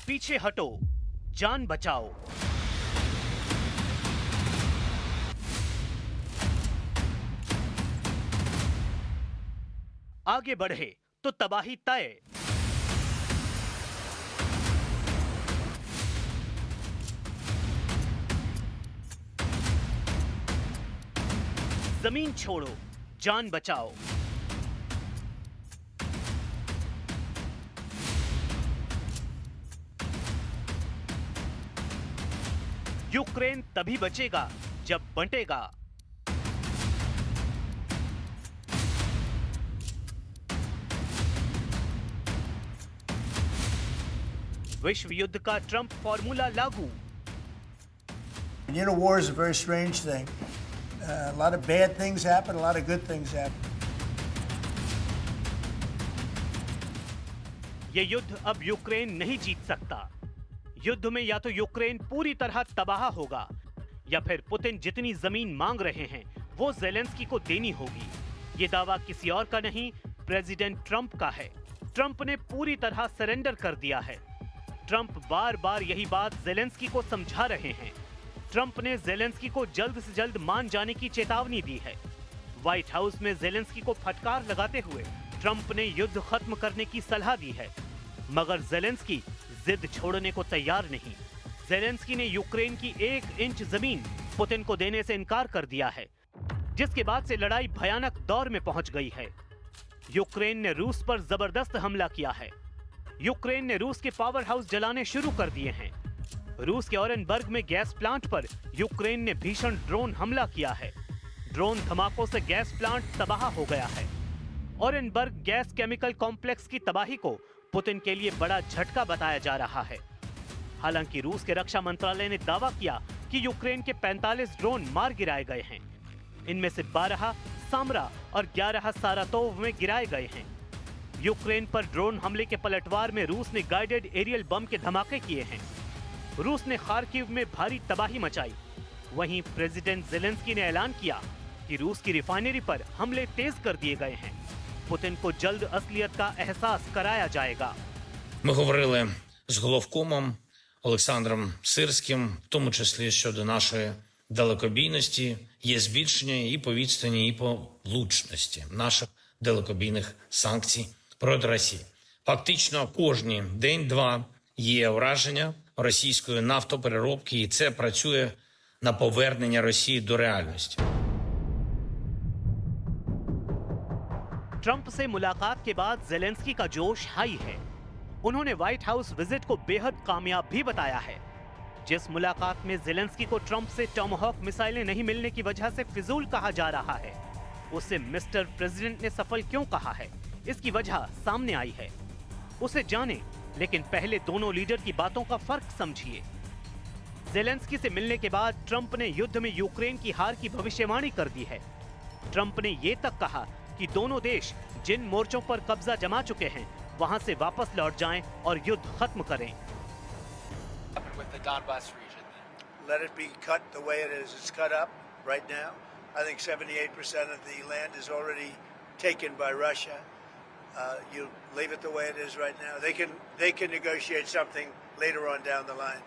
पीछे हटो, जान बचाओ। आगे बढ़े तो तबाही तय। जमीन छोड़ो, जान बचाओ। यूक्रेन तभी बचेगा जब बंटेगा। विश्व युद्ध का ट्रंप फॉर्मूला लागू। You know, war is a very strange thing. A lot of bad things happen, a lot of good things happen. ये युद्ध अब यूक्रेन नहीं जीत सकता। युद्ध में या तो यूक्रेन पूरी तरह तबाह होगा या फिर पुतिन जितनी जमीन मांग रहे हैं वो ज़ेलेंस्की को देनी होगी। ये दावा किसी और का नहीं, प्रेसिडेंट ट्रंप का है। ट्रंप ने पूरी तरह सरेंडर कर दिया है। ट्रंप बार बार यही बात ज़ेलेंस्की को समझा रहे हैं। ट्रंप ने ज़ेलेंस्की को जल्द से जल्द मान जाने की चेतावनी दी है। व्हाइट हाउस में ज़ेलेंस्की को फटकार लगाते हुए ट्रंप ने युद्ध खत्म करने की सलाह दी है, मगर ज़ेलेंस्की जिद छोड़ने को तैयार नहीं। ज़ेलेंस्की ने यूक्रेन की 1 इंच जमीन पुतिन को देने से इनकार कर दिया है, जिसके बाद से लड़ाई भयानक दौर में पहुंच गई है। यूक्रेन ने रूस पर जबरदस्त हमला किया है। यूक्रेन ने रूस के पावर हाउस जलाने शुरू कर दिए हैं। रूस के ओरेनबर्ग में गैस प्लांट पर यूक्रेन ने भीषण ड्रोन हमला किया है। ड्रोन धमाकों से गैस प्लांट तबाह हो गया है। ओरेनबर्ग गैस केमिकल कॉम्प्लेक्स की तबाही को पुतिन के लिए बड़ा झटका बताया जा रहा है। हालांकि रूस के रक्षा मंत्रालय ने दावा किया कि यूक्रेन के 45 ड्रोन मार गिराए गए हैं। इनमें से 12 सामरा और 11 सारातोव में गिराए गए हैं। यूक्रेन पर ड्रोन हमले के पलटवार में रूस ने गाइडेड एरियल बम के धमाके किए हैं। रूस ने खार्किव में भारी तबाही मचाई। वहीं प्रेसिडेंट ज़ेलेंस्की ने ऐलान किया कि रूस की रिफाइनरी पर हमले तेज कर दिए गए हैं। पुतिन को जल्द असलियत का एहसास कराया जाएगा। Ми говорили з головкомом Олександром Сирським, в тому числі щодо нашої далекобійності, є збільшення і по відстані, і по влучності наших далекобійних санкцій проти Росії. Фактично кожні день-два є ураження російської нафтопереробки, і це працює на повернення Росії до реальності. ट्रंप से मुलाकात के बाद ज़ेलेंस्की का जोश हाई है। उन्होंने व्हाइट हाउस विजिट को बेहद कामयाब भी बताया है। जिस मुलाकात में ज़ेलेंस्की को ट्रंप से टॉमहॉक मिसाइलें नहीं मिलने की वजह से फिजूल कहा जा रहा है, उसे मिस्टर प्रेसिडेंट ने सफल क्यों कहा है, इसकी वजह सामने आई है। उसे जाने, लेकिन पहले दोनों लीडर की बातों का फर्क समझिए। ज़ेलेंस्की से मिलने के बाद ट्रंप ने युद्ध में यूक्रेन की हार की भविष्यवाणी कर दी है। ट्रंप ने ये तक कहा कि दोनों देश जिन मोर्चों पर कब्जा जमा चुके हैं वहां से वापस लौट जाएं और युद्ध खत्म करें। Let it be cut the way it is. It's cut up right now. I think 78% of the land is already taken by Russia. You leave it the way it is right now. They can negotiate something later on down the line.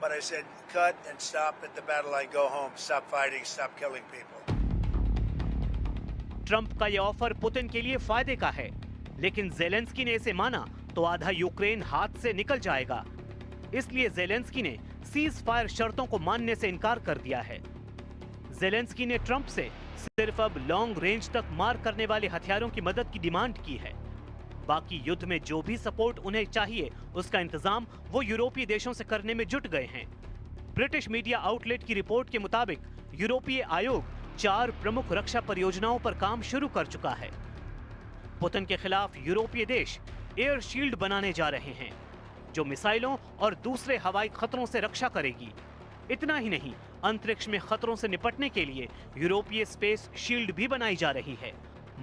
But I said cut and stop at the battle line. Go home. Stop fighting. Stop killing people. Trump का यह offer Putin के लिए फायदे का है, लेकिन Zelensky ने इसे माना तो आधा यूक्रेन हाथ से निकल जाएगा। इसलिए ज़ेलेंस्की ने सीज फायर शर्तों को मानने से इनकार कर दिया है। ज़ेलेंस्की ने ट्रंप से सिर्फ अब लॉन्ग रेंज तक मार करने वाले हथियारों की मदद की डिमांड की है। बाकी युद्ध में जो भी सपोर्ट उन्हें चाहिए उसका इंतजाम वो यूरोपीय देशों से करने में जुट गए हैं। ब्रिटिश मीडिया आउटलेट की रिपोर्ट के मुताबिक यूरोपीय आयोग 4 प्रमुख रक्षा परियोजनाओं पर काम शुरू कर चुका है। पुतिन के खिलाफ यूरोपीय देश एयर शील्ड बनाने जा रहे हैं, जो मिसाइलों और दूसरे हवाई खतरों से रक्षा करेगी। इतना ही नहीं, अंतरिक्ष में खतरों से निपटने के लिए यूरोपीय स्पेस शील्ड भी बनाई जा रही है।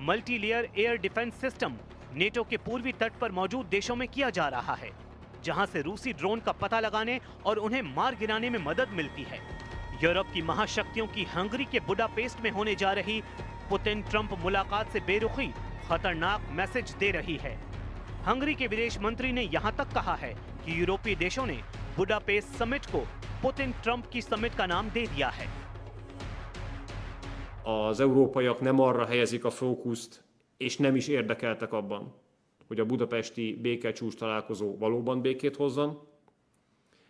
Multi layer air defence system NATO के पूर्वी तट पर मौजूद देशों में किया जा रहा है, जहां से रूसी ड्रोन का पता लगाने और उन्हें मार गिराने में मदद मिलती है। यूरोप की महाशक्तियों की हंगरी के बुडापेस्ट में होने जा रही पुतिन ट्रंप मुलाकात से बेरुखी खतरनाक मैसेज दे रही है। हंगरी के विदेश मंत्री ने यहां तक कहा है कि यूरोपीय देशों ने बुडापेस्ट समिट को पुतिन ट्रंप की समिट का नाम दे दिया है। Az európaiak nem arra helyezik a fókuszt, és nem is érdekeltek abban, hogy a budapesti békecsúcs találkozó valóban békét hozzon,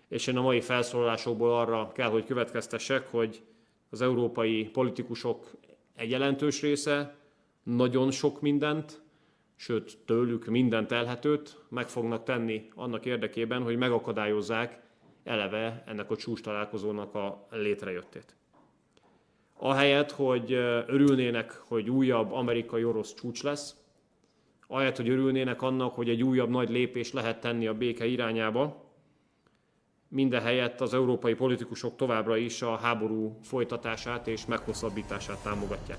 és én a mai felszólalásokból arra kell, hogy következtessek, hogy az európai politikusok egy jelentős része nagyon sok mindent, sőt tőlük minden telhetőt meg fognak tenni annak érdekében, hogy megakadályozzák eleve ennek a csúcs találkozónak a létrejöttét. Ahelyett, hogy örülnének, hogy újabb amerikai-orosz csúcs lesz, ahelyett, hogy örülnének annak, hogy egy újabb nagy lépés lehet tenni a béke irányába, mindehelyett az európai politikusok továbbra is a háború folytatását és meghosszabbítását támogatják.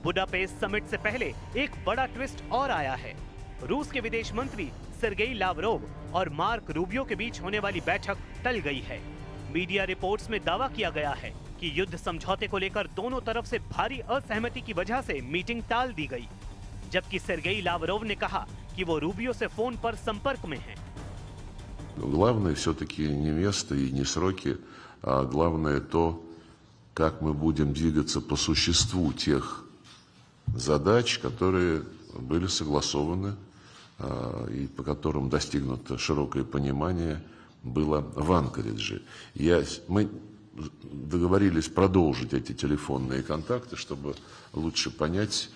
Budapest summit से पहले एक बड़ा twist और आया है। रूस के विदेश मंत्री सर्गेई लावरोव और मार्क रूबियो के बीच होने वाली बैठक टल गई है। मीडिया रिपोर्ट्स में दावा किया गया है कि युद्ध समझौते को लेकर दोनों तरफ से भारी असहमति की वजह से मीटिंग टाल दी गई, जबकि सर्गेई लावरोव ने कहा कि वो रूबियो से फोन पर संपर्क में हैं। Главное все-таки не место и не сроки, а главное то, как мы будем двигаться по существу тех задач, которые были согласованы и по которым достигнуто широкое понимание было в Анкоридже. Мы договорились продолжить эти телефонные контакты, чтобы лучше понять,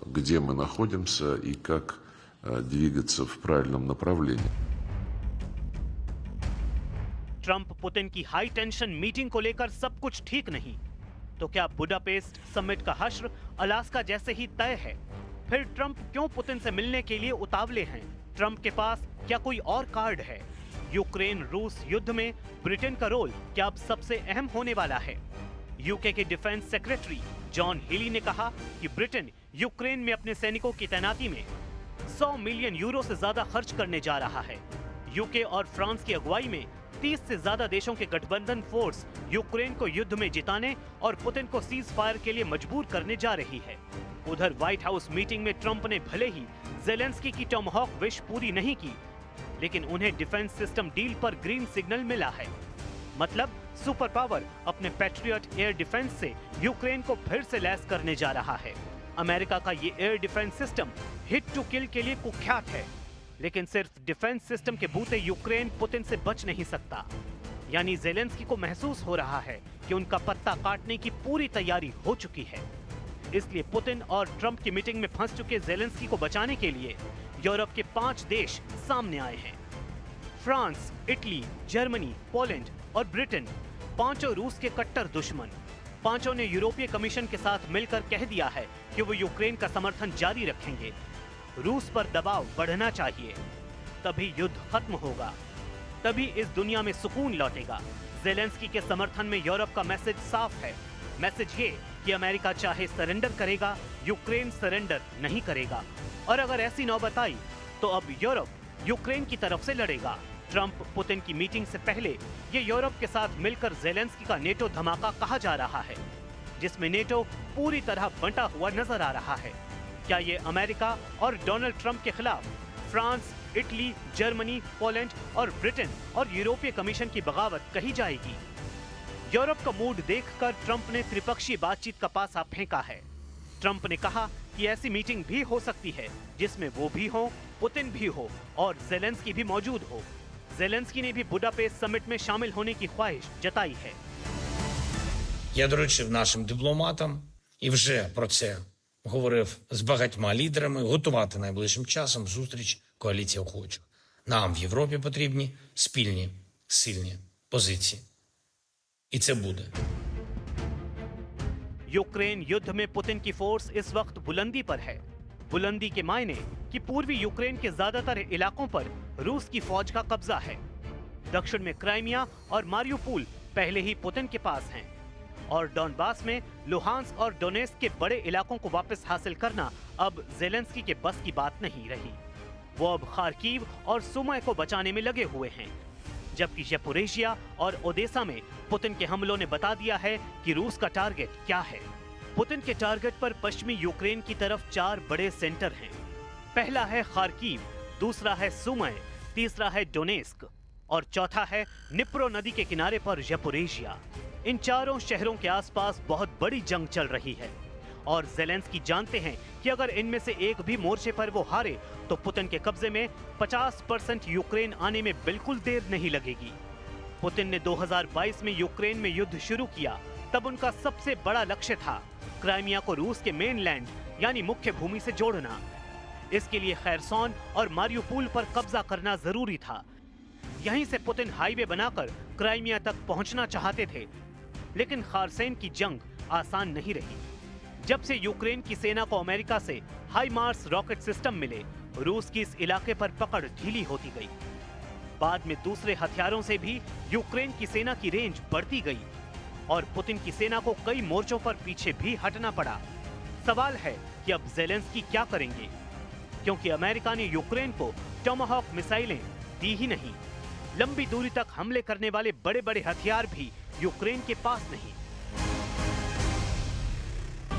где мы находимся и как двигаться в правильном направлении. ट्रंप पुतिन की हाई टेंशन मीटिंग को लेकर सब कुछ ठीक नहीं, तो क्या बुडापेस्ट समिट का हश्र अलास्का जैसे ही तय है? फिर ट्रंप क्यों पुतिन से मिलने के लिए उतावले हैं? ट्रंप के पास क्या कोई और कार्ड है? यूक्रेन रूस युद्ध में ब्रिटेन का रोल क्या अब सबसे अहम होने वाला है? यूके के डिफेंस सेक्रेटरी जॉन हेली ने कहा कि ब्रिटेन यूक्रेन में अपने सैनिकों की तैनाती में 100 मिलियन यूरो से ज्यादा खर्च करने जा रहा है। यूके और फ्रांस की अगुवाई में 30 से ज्यादा देशों के गठबंधन फोर्स यूक्रेन को युद्ध में जिताने और पुतिन को सीज फायर के लिए मजबूर करने जा रही है। उधर व्हाइट हाउस मीटिंग में ट्रंप ने भले ही ज़ेलेंस्की की टॉमहॉक विश पूरी नहीं की, लेकिन उन्हें डिफेंस सिस्टम डील पर ग्रीन सिग्नल मिला है। मतलब सुपर पावर अपने पैट्रियट एयर डिफेंस से यूक्रेन को फिर से लैस करने जा रहा है। अमेरिका का ये air defence system hit to kill के लिए कुख्यात है, लेकिन सिर्फ डिफेंस सिस्टम के बूते यूक्रेन पुतिन से बच नहीं सकता। यानी ज़ेलेंस्की को महसूस हो रहा है कि उनका पत्ता काटने की पूरी तैयारी हो चुकी है। इसलिए पुतिन और ट्रंप की मीटिंग में फंस चुके ज़ेलेंस्की को बचाने के लिए यूरोप के 5 देश सामने आए हैं। फ्रांस, इटली, जर्मनी, पोलैंड और ब्रिटेन, पांचों रूस के कट्टर दुश्मन। पांचों ने यूरोपीय कमीशन के साथ मिलकर कह दिया है कि वो यूक्रेन का समर्थन जारी रखेंगे। रूस पर दबाव बढ़ना चाहिए, तभी युद्ध खत्म होगा, तभी इस दुनिया में सुकून लौटेगा। ज़ेलेंस्की के समर्थन में यूरोप का मैसेज साफ है। मैसेज ये कि अमेरिका चाहे सरेंडर करेगा, यूक्रेन सरेंडर नहीं करेगा। और अगर ऐसी नौबत आई तो अब यूरोप यूक्रेन की तरफ से लड़ेगा। ट्रंप पुतिन की मीटिंग से पहले ये यूरोप के साथ मिलकर ज़ेलेंस्की का नेटो धमाका कहा जा रहा है, जिसमें नेटो पूरी तरह बंटा हुआ नजर आ रहा है। क्या ये अमेरिका और डोनाल्ड ट्रंप के खिलाफ फ्रांस, इटली, जर्मनी, पोलैंड और ब्रिटेन और यूरोपीय कमीशन की बगावत कही जाएगी? यूरोप का मूड देखकर ट्रंप ने त्रिपक्षीय बातचीत का पासा फेंका है। ट्रंप ने कहा कि ऐसी मीटिंग भी हो सकती है जिसमें वो भी हो, पुतिन भी हो और ज़ेलेंस्की भी मौजूद हो। ज़ेलेंस्की ने भी बुडापेस्ट समिट में शामिल होने की ख्वाहिश जताई है। Я доручив нашим дипломатам і вже про це говорив з багатьма лідерами готувати найближчим часом зустріч коаліції охочих. Нам в Європі потрібні спільні, сильні позиції. І це буде. यूक्रेन युद्ध में पुतिन की फोर्स इस वक्त बुलंदी पर है। बुलंदी के मायने कि पूर्वी यूक्रेन के ज्यादातर इलाकों पर रूस की फौज का कब्जा है। दक्षिण में क्राइमिया और मारियुपोल पहले ही पुतिन के पास हैं, और डॉनबास में लुहांस्क और डोनेस्क के बड़े इलाकों को वापस हासिल करना अब ज़ेलेंस्की के बस की बात नहीं रही। वो अब खार्किव और सुमय को बचाने में लगे हुए हैं, जबकि ज़पोरिजिया और ओडेसा में पुतिन के हमलों ने बता दिया है कि रूस का टारगेट क्या है। पुतिन के टारगेट पर पश्चिमी यूक्रेन की तरफ 4 बड़े सेंटर हैं। पहला है खार्कीव, दूसरा है सुमय, तीसरा है डोनेस्क और चौथा है निप्रो नदी के किनारे पर ज़पोरिज़िया। इन चारों शहरों के आसपास बहुत बड़ी जंग चल रही है और ज़ेलेंस्की जानते हैं कि अगर इनमें से एक भी मोर्चे पर वो हारे तो पुतिन के कब्जे में 50% यूक्रेन आने में बिल्कुल देर नहीं लगेगी। पुतिन ने 2022 में यूक्रेन में युद्ध शुरू किया, तब उनका सबसे बड़ा लक्ष्य था क्राइमिया को रूस के मेनलैंड यानी मुख्य भूमि से जोड़ना। इसके लिए खैरसोन और मारियुपोल पर कब्जा करना जरूरी था। यहीं से पुतिन हाईवे बनाकर क्राइमिया तक पहुंचना चाहते थे, लेकिन खारसेन की जंग आसान नहीं रही। जब से यूक्रेन की सेना को अमेरिका से हाईमार्स रॉकेट सिस्टम मिले, रूस की इस इलाके पर पकड़ ढीली होती गई। बाद में दूसरे हथियारों से भी यूक्रेन की सेना की रेंज बढ़ती गई और पुतिन की सेना को कई मोर्चों पर पीछे भी हटना पड़ा। सवाल है कि अब ज़ेलेंस्की क्या करेंगे, क्योंकि अमेरिका ने यूक्रेन को टोमाहॉक मिसाइलें दी ही नहीं, लंबी दूरी तक हमले करने वाले बड़े-बड़े हथियार भी यूक्रेन के पास नहीं।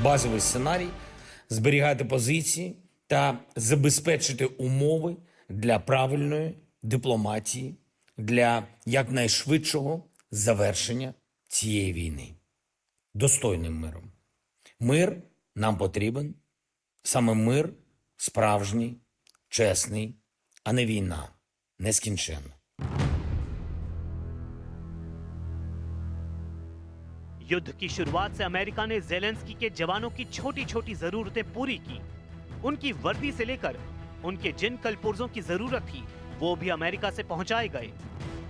Базовий сценарій – зберігати позиції та забезпечити умови для правильної дипломатії, для якнайшвидшого завершення цієї війни. Достойним миром. Мир нам потрібен. Саме мир справжній, чесний, а не війна нескінченна. युद्ध की शुरुआत से अमेरिका ने ज़ेलेंस्की के जवानों की छोटी छोटी जरूरतें पूरी की। उनकी वर्दी से लेकर उनके जिन कलपुर्जों की जरूरत थी वो भी अमेरिका से पहुंचाए गए।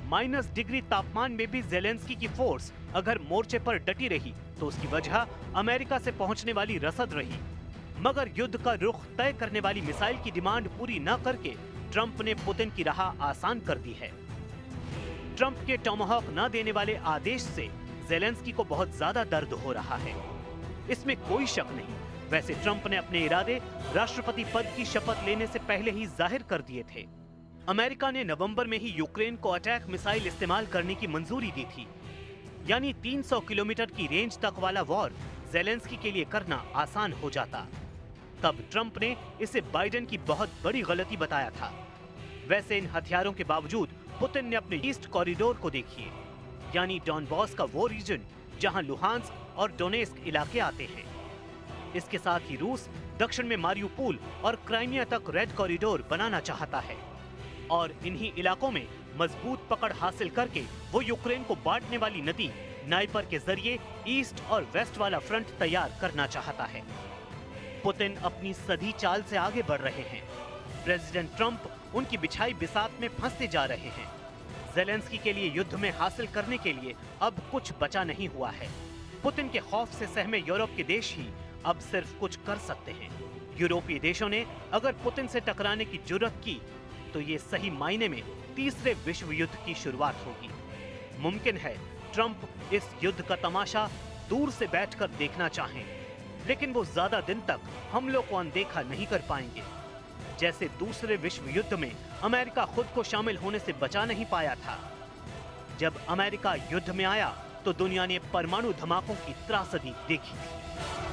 -डिग्री तापमान में भी ज़ेलेंस्की की फोर्स अगर मोर्चे पर डटी रही तो उसकी वजह अमेरिका से पहुंचने वाली रसद रही। मगर युद्ध का रुख तय करने वाली मिसाइल की डिमांड पूरी न करके ट्रंप ने पुतिन की राह आसान कर दी है। ट्रंप के टोमाहॉक न देने वाले आदेश से ज़ेलेंस्की को बहुत ज्यादा दर्द हो रहा है, इसमें कोई शक नहीं। वैसे ट्रंप ने अपने इरादे राष्ट्रपति पद की शपथ लेने से पहले ही जाहिर कर दिए थे। अमेरिका ने नवंबर में ही यूक्रेन को अटैक मिसाइल इस्तेमाल करने की मंजूरी दी थी, यानी 300 किलोमीटर की रेंज तक वाला वॉर ज़ेलेंस्की के लिए करना आसान हो जाता। तब ट्रंप ने इसे बाइडेन की बहुत बड़ी गलती बताया था। वैसे इन हथियारों के बावजूद पुतिन ने अपने ईस्ट कॉरिडोर को देखिए, यानी डॉनबॉस का वो रीजन जहां लुहांस्क और डोनेस्क इलाके आते हैं। इसके साथ ही रूस दक्षिण में मारियुपोल और क्राइमिया तक रेड कॉरिडोर बनाना चाहता है और इन्हीं इलाकों में मजबूत पकड़ हासिल करके वो यूक्रेन को बांटने वाली नदी नाइपर के जरिए ईस्ट और वेस्ट वाला फ्रंट तैयार करना चाहता है। पुतिन अपनी सधी चाल से आगे बढ़ रहे हैं। प्रेसिडेंट ट्रंप उनकी बिछाई बिसात में फंसते जा रहे हैं। ज़ेलेंस्की के लिए युद्ध में हासिल करने के लिए अब कुछ बचा नहीं हुआ है। पुतिन के खौफ से सहमे यूरोप के देश ही अब सिर्फ कुछ कर सकते हैं। यूरोपीय देशों ने अगर पुतिन से टकराने की जुर्रत की तो ये सही मायने में तीसरे विश्व युद्ध की शुरुआत होगी। मुमकिन है ट्रंप इस युद्ध का तमाशा दूर से बैठकर देखना चाहें, लेकिन वो ज्यादा दिन तक हमलों को अनदेखा नहीं कर पाएंगे। जैसे दूसरे विश्व युद्ध में अमेरिका खुद को शामिल होने से बचा नहीं पाया था। जब अमेरिका युद्ध में आया तो दुनिया ने परमाणु धमाकों की त्रासदी देखी थी।